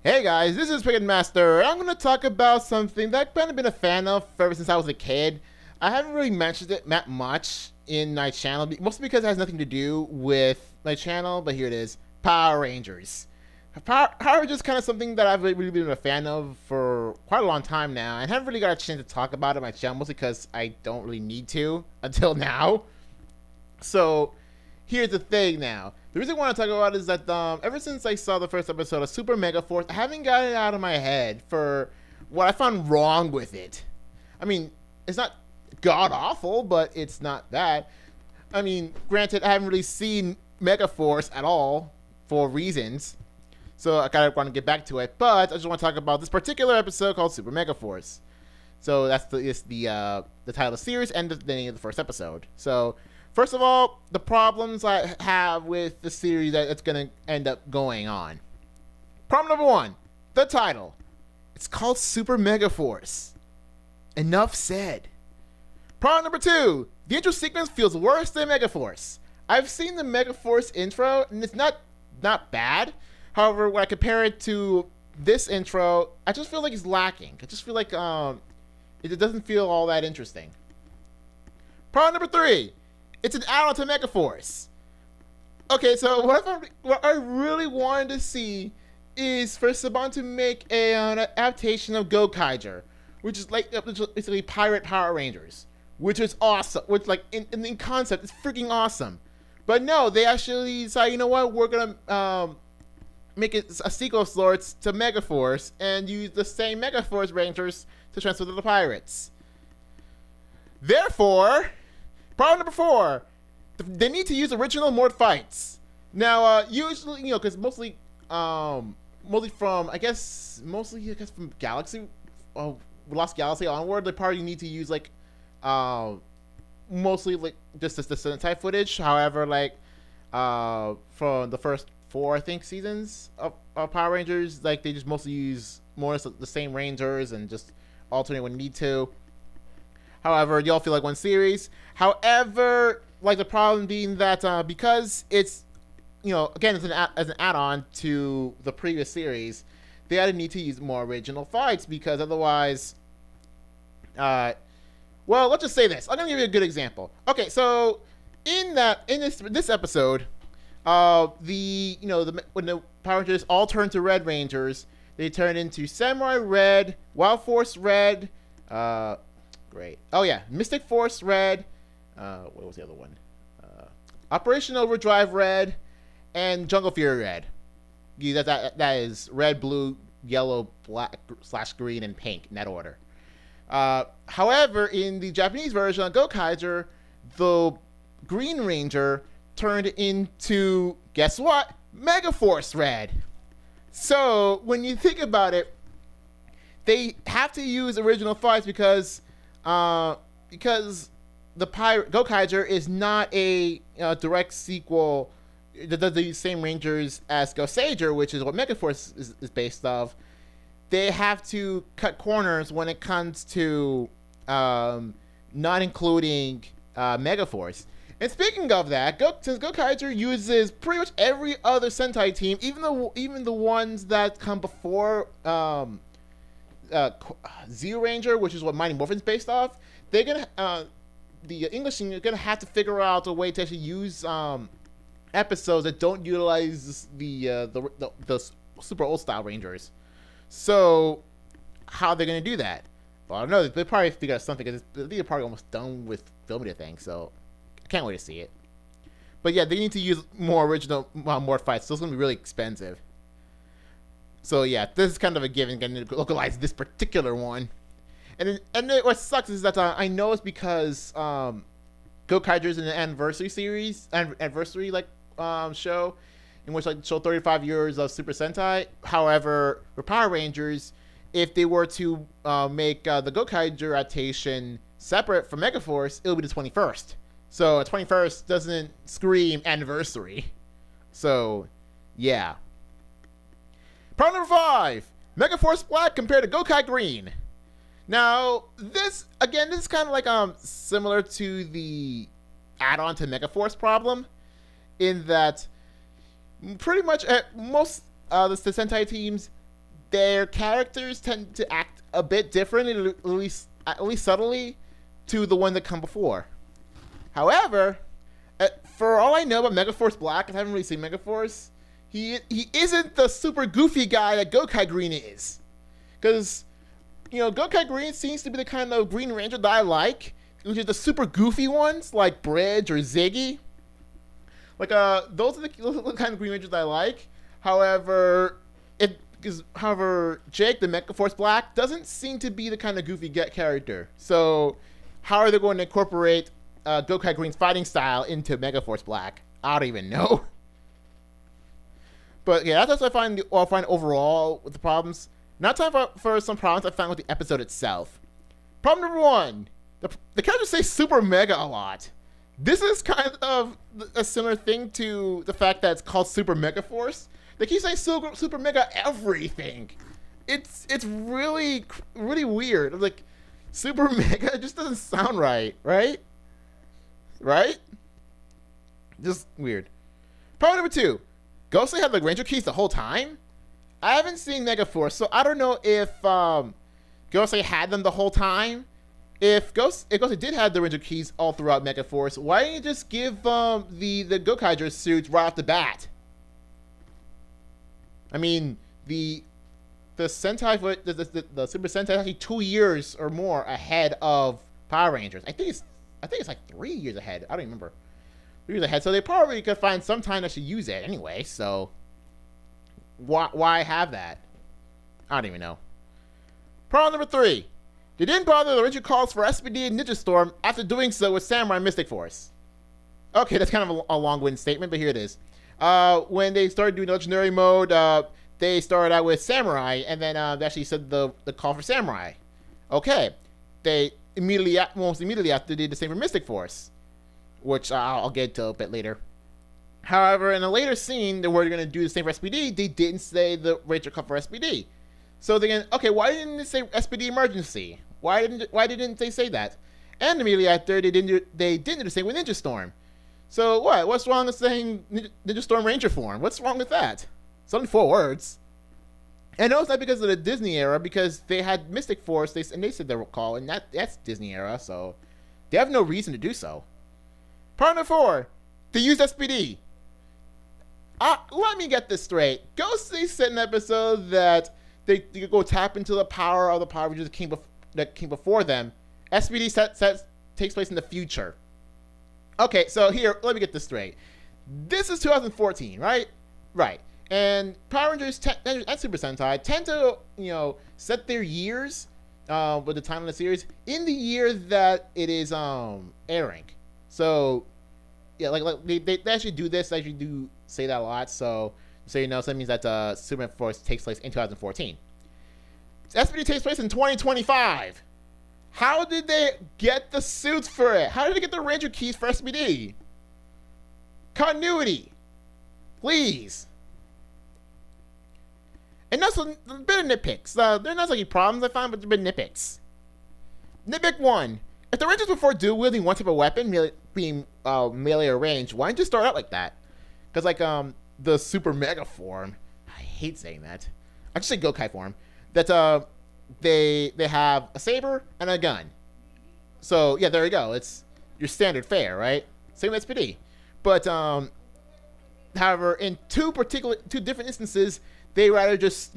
Hey guys, this is Pikmin Master. I'm going to talk about something that I've kind of been a fan of ever since I was a kid. I haven't really mentioned it that much in my channel, mostly because it has nothing to do with my channel, but here it is. Power Rangers. Power Rangers is kind of something that I've really been a fan of for quite a long time now, and haven't really got a chance to talk about it on my channel, mostly because I don't really need to until now. So, here's the thing now. The reason I want to talk about is that ever since I saw the first episode of Super Megaforce, I haven't gotten it out of my head for what I found wrong with it. I mean, it's not god awful, but it's not bad. I mean, granted, I haven't really seen Megaforce at all for reasons, so I kind of want to get back to it. But I just want to talk about this particular episode called Super Megaforce. So that's the title of the series and the name of the first episode. So. First of all, the problems I have with the series that it's going to end up going on. Problem number one, the title. It's called Super Megaforce. Enough said. Problem number two, the intro sequence feels worse than Megaforce. I've seen the Megaforce intro, and it's not bad. However, when I compare it to this intro, I just feel like it's lacking. I just feel like it doesn't feel all that interesting. Problem number three, it's an add-on to Megaforce. Okay, so what I really wanted to see is for Saban to make an adaptation of Gokaiger, which is like basically Pirate Power Rangers, which is awesome. Which, like, in concept, it's freaking awesome. But no, they actually decided, you know what, we're gonna make it a sequel of sorts to Megaforce and use the same Megaforce Rangers to transfer to the pirates. Therefore, problem number four, they need to use original Mort fights. Now, usually, because mostly from from Galaxy, Lost Galaxy onward, they probably need to use like, mostly like just the Sentai footage. However, like, from the first four, I think, seasons of Power Rangers, like they just mostly use more of the same Rangers and just alternate when need to. However, you all feel like one series. However, like the problem being that because it's, again, it's as an add-on to the previous series, they had to need to use more original fights because otherwise, well, let's just say this. I'm gonna give you a good example. Okay, so in this episode, when the Power Rangers all turn to Red Rangers, they turn into Samurai Red, Wild Force Red, great. Oh yeah, Mystic Force Red. What was the other one? Operation Overdrive Red, and Jungle Fury Red. Yeah, that is red, blue, yellow, black / green, and pink in that order. However, in the Japanese version of Gokaiger, the Green Ranger turned into, guess what? Megaforce Red. So when you think about it, they have to use original fights because the Gokaiger is not a direct sequel that does the same Rangers as Goseiger, which is what Megaforce is based off. They have to cut corners when it comes to not including Megaforce. And speaking of that, since Gokaiger uses pretty much every other Sentai team, even the ones that come before Zeo Ranger, which is what Mighty Morphin's based off, they're gonna the English team are gonna have to figure out a way to actually use episodes that don't utilize the super old style Rangers. So how they're gonna do that? Well, I don't know. They probably figure out something because they're probably almost done with filming the thing. So I can't wait to see it. But yeah, they need to use more original Mort fights. So it's gonna be really expensive. So yeah, this is kind of a given. Going to localize this particular one. And what sucks is that I know it's because Gokaiger is an anniversary series, show, in which show 35 years of Super Sentai. However, for Power Rangers, if they were to make the Gokaiger adaptation separate from Megaforce, it would be the 21st. So 21st doesn't scream anniversary. So yeah. Problem number 5: Megaforce Black compared to Gokai Green. Now, this is kind of like similar to the add-on to Megaforce problem, in that pretty much most the Sentai teams their characters tend to act a bit different, at least subtly, to the one that come before. However, for all I know about Megaforce Black, I haven't really seen Megaforce. He isn't the super goofy guy that Gokai Green is, because Gokai Green seems to be the kind of Green Ranger that I like, which is the super goofy ones like Bridge or Ziggy. Like those are the kind of Green Rangers that I like. However, Jake the Megaforce Black doesn't seem to be the kind of goofy character. So how are they going to incorporate Gokai Green's fighting style into Megaforce Black? I don't even know. But yeah, that's what I find overall with the problems. Now time for some problems I found with the episode itself. Problem number one, the characters say Super Mega a lot. This is kind of a similar thing to the fact that it's called Super Megaforce. They keep saying Super Mega everything. It's really, really weird. Like, Super Mega just doesn't sound right? Right? Just weird. Problem number two, Ghostly had the Ranger keys the whole time? I haven't seen Megaforce, so I don't know if Ghostly had them the whole time. If Ghostly did have the Ranger keys all throughout Megaforce, why didn't you just give the Gokaiger suits right off the bat? I mean, the Sentai, the Super Sentai is actually 2 years or more ahead of Power Rangers. I think it's like 3 years ahead. I don't remember. 3 years ahead, so they probably could find some time to use it anyway. So why have that? I don't even know. Problem number three. They didn't bother the original calls for SPD and Ninja Storm after doing so with Samurai and Mystic Force. Okay, that's kind of a long-winded statement, but here it is. When they started doing legendary mode, they started out with Samurai, and then they actually said the call for Samurai. Okay, they almost immediately after did the same for Mystic Force, which I'll get to a bit later. However, in a later scene where they're going to do the same for SPD, they didn't say the Ranger call for SPD. So they're going, okay, why didn't they say SPD emergency? Why didn't they say that? And immediately after, they didn't do the same with Ninja Storm. So what? What's wrong with saying Ninja Storm Ranger form? What's wrong with that? It's only 4 words. And no, it's not because of the Disney era, because they had Mystic Force, and they said their call, and that's Disney era, so they have no reason to do so. Part number 4, they used SPD. Let me get this straight. Ghostly said in an episode that they could go tap into the power of the Power Rangers that came before them. SPD takes place in the future. Okay, so here, let me get this straight. This is 2014, right? Right. And Power Rangers and Super Sentai tend to, set their years with the time of the series in the year that it is airing. So, yeah, like they actually do this. They actually do say that a lot. So so that means that Super Force takes place in 2014. SPD takes place in 2025. How did they get the suits for it? How did they get the Ranger keys for SPD? Continuity. Please. And that's a bit of nitpicks. They're not like problems I found, but they're bit nitpicks. Nitpick 1. If the Rangers before dual wielding one type of weapon, being melee or range, why didn't you start out like that? Because the Super Mega form, I hate saying that. I just say Gokai form. That they have a saber and a gun. So yeah, there you go. It's your standard fare, right? Same with SPD. But however, in two different instances, they rather just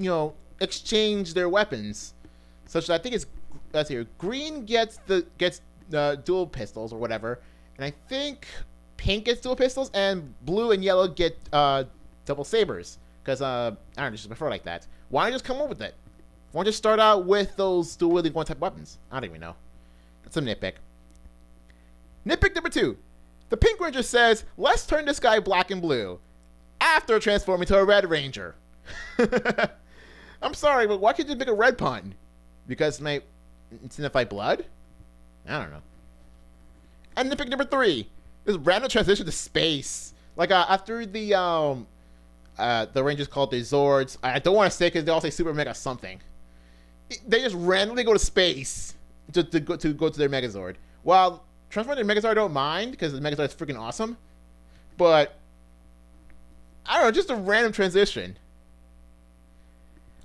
exchange their weapons, such that I think that's here. Green gets dual pistols or whatever, and I think pink gets dual pistols, and blue and yellow get double sabers. Because I don't know, just prefer like that. Why don't you just come up with it? Why don't you start out with those dual wielding one type weapons? I don't even know. That's a nitpick. Nitpick number 2. The Pink Ranger says, "Let's turn this guy black and blue," after transforming to a Red Ranger. I'm sorry, but why can't you make a red pun? Because it might signify blood? I don't know. And nitpick number 3. This random transition to space. Like after the Rangers called the Zords. I don't want to say because they all say Super Mega something. They just randomly go to space to go to their Megazord. While transforming their Megazord, I don't mind because the Megazord is freaking awesome. But I don't know, just a random transition.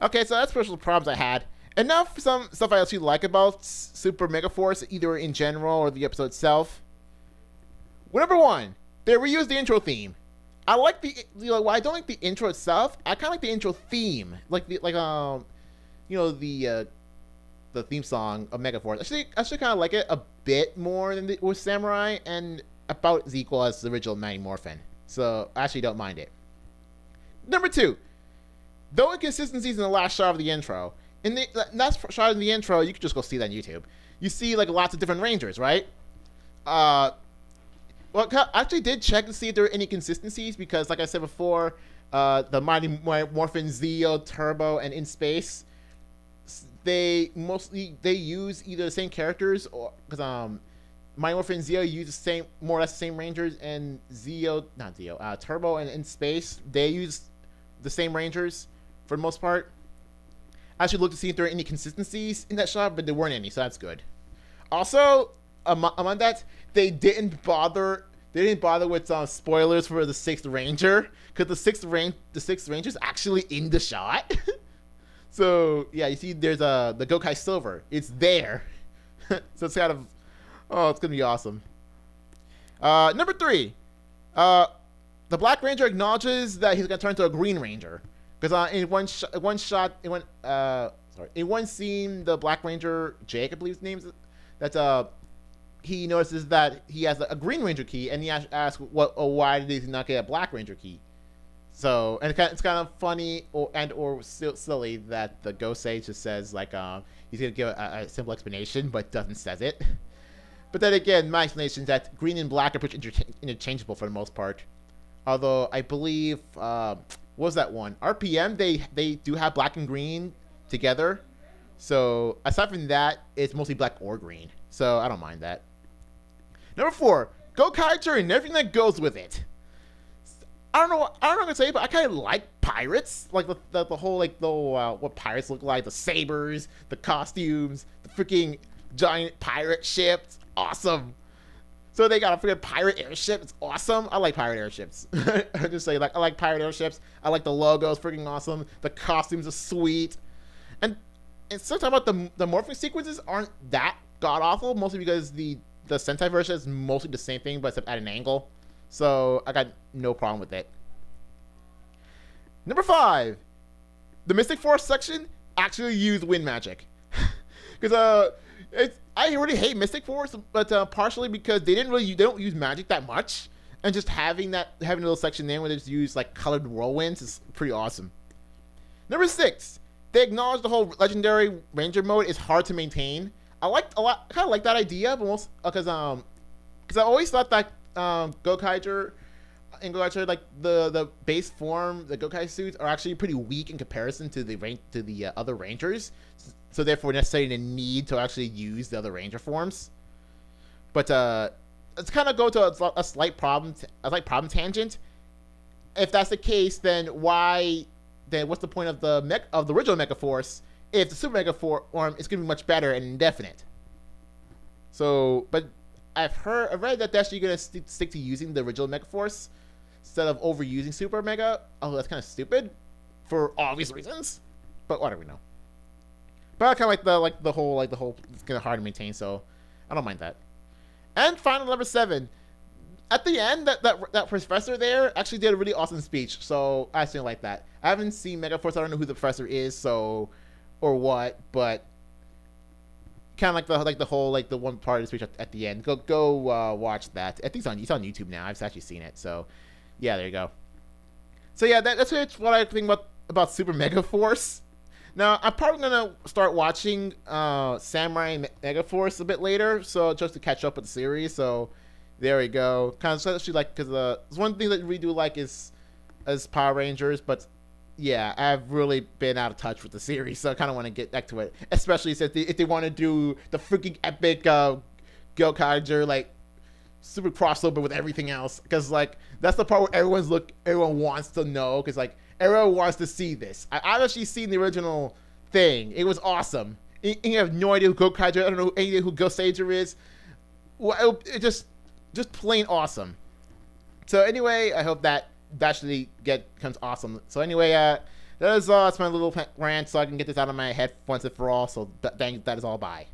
Okay, so that's personal problems I had. And now for some stuff I actually like about Super Megaforce, either in general or the episode itself. Well, number one, they reused the intro theme. I like while I don't like the intro itself, I kind of like the intro theme, the theme song of Megaforce. I should kind of like it a bit more than with Samurai, and about as equal as the original Mighty Morphin. So I actually don't mind it. Number two, though inconsistencies in the last shot of the intro. In the last shot of the intro, you can just go see that on YouTube. You see like lots of different Rangers, right? Well, I actually did check to see if there were any consistencies because, like I said before, the Mighty Morphin, Zeo, Turbo, and In Space, they use either the same characters or because Mighty Morphin and Zeo use more or less the same Rangers, and Turbo and In Space, they use the same Rangers for the most part. I should look to see if there are any consistencies in that shot, but there weren't any, so that's good. Also, among that, they didn't bother with spoilers for the Sixth Ranger, because the Sixth Ranger is actually in the shot. So yeah, you see, there's the Gokai Silver. It's there, so it's kind of it's gonna be awesome. Number three, the Black Ranger acknowledges that he's gonna turn into a Green Ranger, because in one scene, the Black Ranger Jake, I believe his name is, that he notices that he has a Green Ranger key, and he asks, why did he not get a Black Ranger key? So, and it's kind of funny or silly that the Ghost Sage just says like he's gonna give a simple explanation, but doesn't says it. But then again, my explanation is that green and black are pretty interchangeable for the most part. Although I believe what was that one? RPM, they do have black and green together. So aside from that, it's mostly black or green. So I don't mind that. Number four, Gokaiger and everything that goes with it. I don't know what I'm gonna say, but I kind of like pirates, like the whole what pirates look like, the sabers, the costumes, the freaking giant pirate ship. It's awesome. So they got a freaking pirate airship. It's awesome. I like pirate airships. I just say I like pirate airships. I like the logo. It's freaking awesome. The costumes are sweet, and sometimes about the morphing sequences aren't that god awful, mostly because the Sentai version is mostly the same thing, but except at an angle. So I got no problem with it. Number five, the Mystic Force section actually used wind magic, because I already hate Mystic Force, but partially because they don't use magic that much, and just having a little section there where they just use like colored whirlwinds is pretty awesome. Number six, they acknowledge the whole legendary Ranger mode is hard to maintain. I kind of like that idea, but most because I always thought that Gokaiger and Gokaiger, like the base form, the Gokai suits are actually pretty weak in comparison to the other Rangers, so therefore necessarily the need to actually use the other Ranger forms. But let's kind of go to a slight problem tangent. If that's the case, then what's the point of the original Megaforce if the Super Megaforce is going to be much better and indefinite? So, but I've read that they're actually going to stick to using the original Megaforce instead of overusing Super Mega. Oh, that's kind of stupid for obvious reasons, but whatever we know. But I kind of like the whole it's kind of hard to maintain, so I don't mind that. And final number 7, at the end, that professor there actually did a really awesome speech, so I actually like that. I haven't seen Megaforce. I don't know who the professor is, or what, but kind of like the one part of the speech at the end. Go watch that. I think it's on YouTube now. I've actually seen it. So yeah, there you go. So yeah, that's what I think about Super Megaforce. Now I'm probably gonna start watching Samurai Megaforce a bit later, so just to catch up with the series. So there we go. Kind of especially like because one thing that we do like is Power Rangers, but yeah, I've really been out of touch with the series, so I kind of want to get back to it. Especially if they want to do the freaking epic Gokaiger like super crossover with everything else, because like that's the part where everyone wants to know, because like everyone wants to see this. I've actually seen the original thing. It was awesome. You have no idea who Gokaiger. I don't know any idea who Ghost Sager is. Well, it just plain awesome. So anyway, I hope that actually becomes awesome. So anyway, That is all. That's my little rant, so I can get this out of my head once and for all. So that is all. Bye.